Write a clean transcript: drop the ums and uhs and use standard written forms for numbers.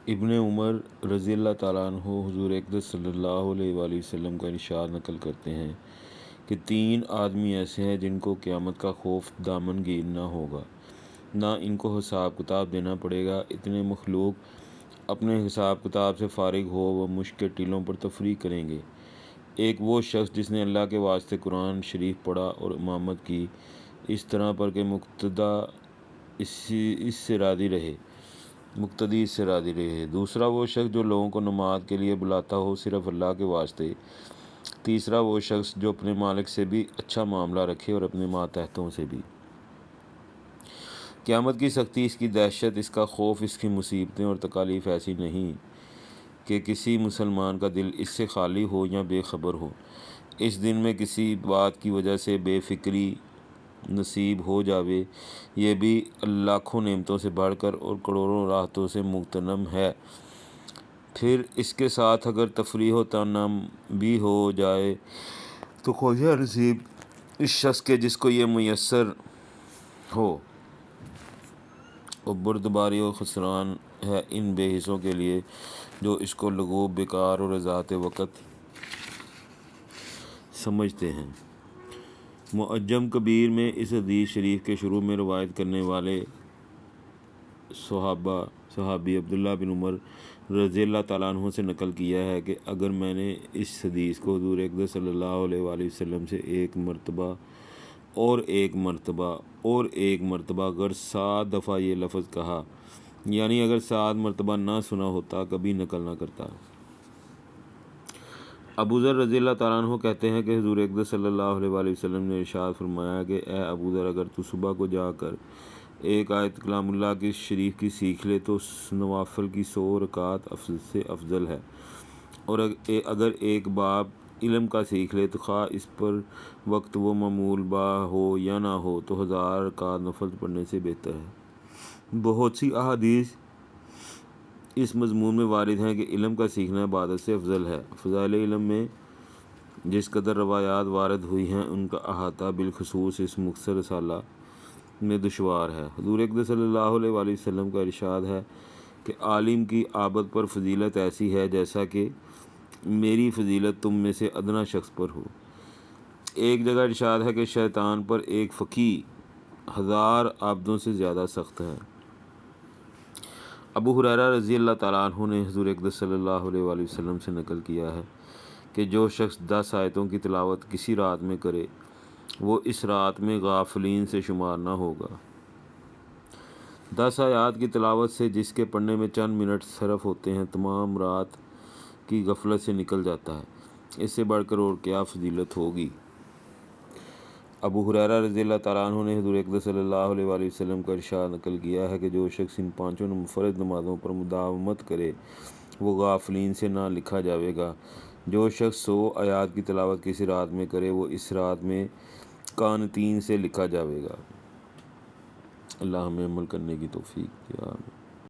ابن عمر رضی اللہ تعالیٰ عنہ حضور اقدس صلی اللہ علیہ وآلہ وسلم کا ارشاد نقل کرتے ہیں کہ 3 آدمی ایسے ہیں جن کو قیامت کا خوف دامن گیر نہ ہوگا، نہ ان کو حساب کتاب دینا پڑے گا۔ اتنے مخلوق اپنے حساب کتاب سے فارغ ہو وہ مشک کے ٹیلوں پر تفریح کریں گے۔ ایک وہ شخص جس نے اللہ کے واسطے قرآن شریف پڑھا اور امامت کی اس طرح پر کہ مقتدی اس سے راضی رہے۔ دوسرا وہ شخص جو لوگوں کو نماز کے لیے بلاتا ہو صرف اللہ کے واسطے۔ تیسرا وہ شخص جو اپنے مالک سے بھی اچھا معاملہ رکھے اور اپنے ماتحتوں سے بھی۔ قیامت کی سختی، اس کی دہشت، اس کا خوف، اس کی مصیبتیں اور تکالیف ایسی نہیں کہ کسی مسلمان کا دل اس سے خالی ہو یا بے خبر ہو۔ اس دن میں کسی بات کی وجہ سے بے فکری نصیب ہو جاوے، یہ بھی لاکھوں نعمتوں سے بڑھ کر اور کروڑوں راحتوں سے مغتنم ہے۔ پھر اس کے ساتھ اگر تفریح و تنعم بھی ہو جائے تو خوش نصیب اس شخص کے جس کو یہ میسر ہو، اور بردباری و خسران ہے ان بے حسوں کے لیے جو اس کو لغو، بیکار اور اضاعت وقت سمجھتے ہیں۔ معجم کبیر میں اس حدیث شریف کے شروع میں روایت کرنے والے صحابی عبداللہ بن عمر رضی اللہ تعالیٰ عنہ سے نقل کیا ہے کہ اگر میں نے اس حدیث کو حضور اقدس صلی اللہ علیہ وآلہ وسلم سے ایک مرتبہ اگر 7 دفعہ یہ لفظ کہا، یعنی اگر 7 مرتبہ نہ سنا ہوتا، کبھی نقل نہ کرتا۔ ابو ذر رضی اللہ تعالیٰ عنہ کہتے ہیں کہ حضور اقدس صلی اللہ علیہ وآلہ وسلم نے ارشاد فرمایا کہ اے ابو ذر، اگر تو صبح کو جا کر ایک آیت کلام اللہ کی شریف کی سیکھ لے تو نوافل کی 100 رکعت سے افضل ہے، اور اگر ایک باب علم کا سیکھ لے تو خواہ اس پر وقت وہ معمول با ہو یا نہ ہو تو 1000 رکعت نفل پڑھنے سے بہتر ہے۔ بہت سی احادیث اس مضمون میں وارد ہیں کہ علم کا سیکھنا عبادت سے افضل ہے۔ فضائل علم میں جس قدر روایات وارد ہوئی ہیں ان کا احاطہ بالخصوص اس مختصر رسالہ میں دشوار ہے۔ حضور اقدس صلی اللہ علیہ وآلہ وسلم کا ارشاد ہے کہ عالم کی عابد پر فضیلت ایسی ہے جیسا کہ میری فضیلت تم میں سے ادنیٰ شخص پر ہو۔ ایک جگہ ارشاد ہے کہ شیطان پر ایک فقیہ 1000 عابدوں سے زیادہ سخت ہے۔ ابو ہریرہ رضی اللہ تعالیٰ عنہ نے حضور اقدس صلی اللہ علیہ وآلہ وسلم سے نقل کیا ہے کہ جو شخص 10 آیتوں کی تلاوت کسی رات میں کرے وہ اس رات میں غافلین سے شمار نہ ہوگا۔ 10 آیات کی تلاوت سے جس کے پڑھنے میں چند منٹ صرف ہوتے ہیں تمام رات کی غفلت سے نکل جاتا ہے۔ اس سے بڑھ کر اور کیا فضیلت ہوگی۔ ابو ہریرہ رضی اللہ تعالیٰ عنہ نے حضور اقدس صلی اللہ علیہ وآلہ وسلم کا ارشاد نقل کیا ہے کہ جو شخص ان 5 منفرد نمازوں پر مداومت کرے وہ غافلین سے نہ لکھا جاوے گا۔ جو شخص 100 آیات کی تلاوت کسی رات میں کرے وہ اس رات میں قانتین سے لکھا جاوے گا۔ اللہ ہمیں عمل کرنے کی توفیق دے۔ آمین۔